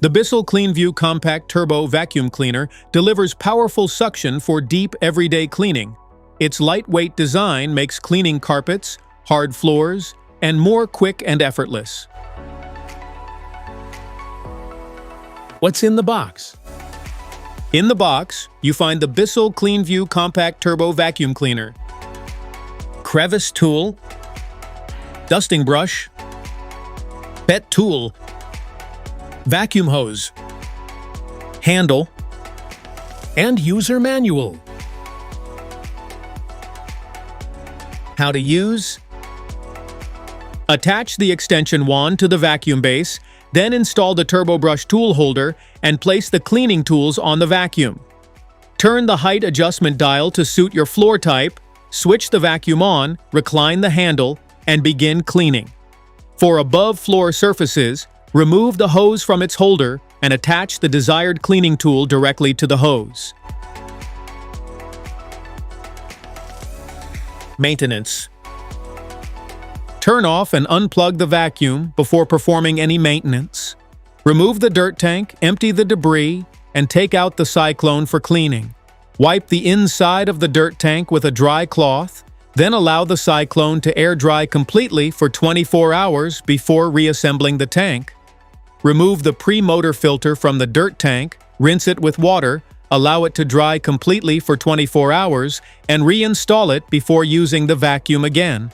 The Bissell CleanView Compact Turbo Vacuum Cleaner delivers powerful suction for deep, everyday cleaning. Its lightweight design makes cleaning carpets, hard floors, and more quick and effortless. What's in the box? In the box, you find the Bissell CleanView Compact Turbo Vacuum Cleaner, crevice tool, dusting brush, pet tool, vacuum hose, handle, And user manual. How to use. Attach the extension wand to the vacuum base, then install the TurboBrush tool holder and place the cleaning tools on the vacuum. Turn the height adjustment dial to suit your floor type, switch the vacuum on, recline the handle, and begin cleaning. For above-floor surfaces, remove the hose from its holder and attach the desired cleaning tool directly to the hose. Maintenance. Turn off and unplug the vacuum before performing any maintenance. Remove the dirt tank, empty the debris, and take out the cyclone for cleaning. Wipe the inside of the dirt tank with a dry cloth, then allow the cyclone to air dry completely for 24 hours before reassembling the tank. Remove the pre-motor filter from the dirt tank, rinse it with water, allow it to dry completely for 24 hours, and reinstall it before using the vacuum again.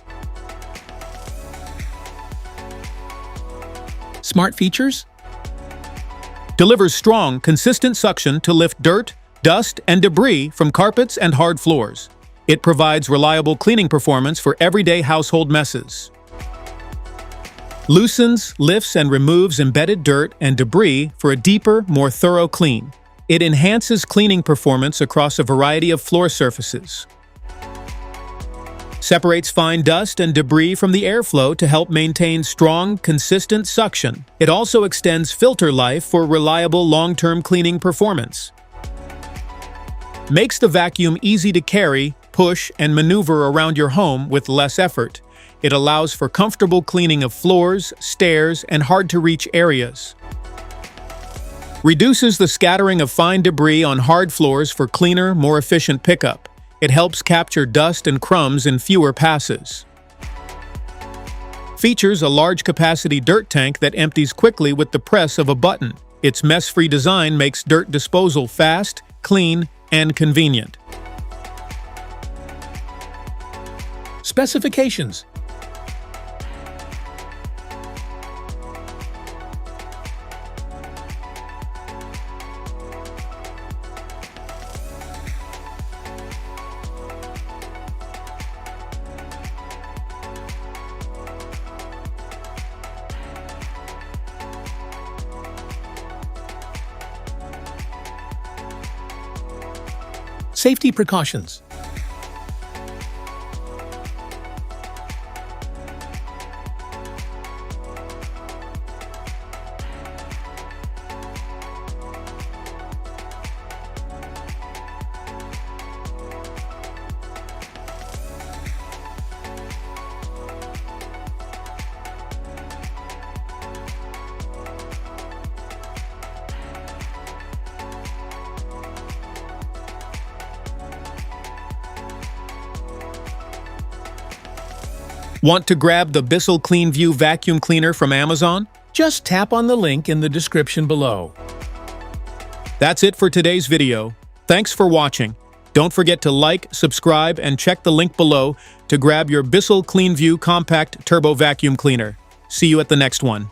Smart features? Delivers strong, consistent suction to lift dirt, dust, and debris from carpets and hard floors. It provides reliable cleaning performance for everyday household messes. Loosens, lifts, and removes embedded dirt and debris for a deeper, more thorough clean. It enhances cleaning performance across a variety of floor surfaces. Separates fine dust and debris from the airflow to help maintain strong, consistent suction. It also extends filter life for reliable long-term cleaning performance. Makes the vacuum easy to carry, push, and maneuver around your home with less effort. It allows for comfortable cleaning of floors, stairs, and hard-to-reach areas. Reduces the scattering of fine debris on hard floors for cleaner, more efficient pickup. It helps capture dust and crumbs in fewer passes. Features a large-capacity dirt tank that empties quickly with the press of a button. Its mess-free design makes dirt disposal fast, clean, and convenient. Specifications. Safety precautions. Want to grab the Bissell CleanView Vacuum Cleaner from Amazon? Just tap on the link in the description below. That's it for today's video. Thanks for watching. Don't forget to like, subscribe, and check the link below to grab your Bissell CleanView Compact Turbo Vacuum Cleaner. See you at the next one.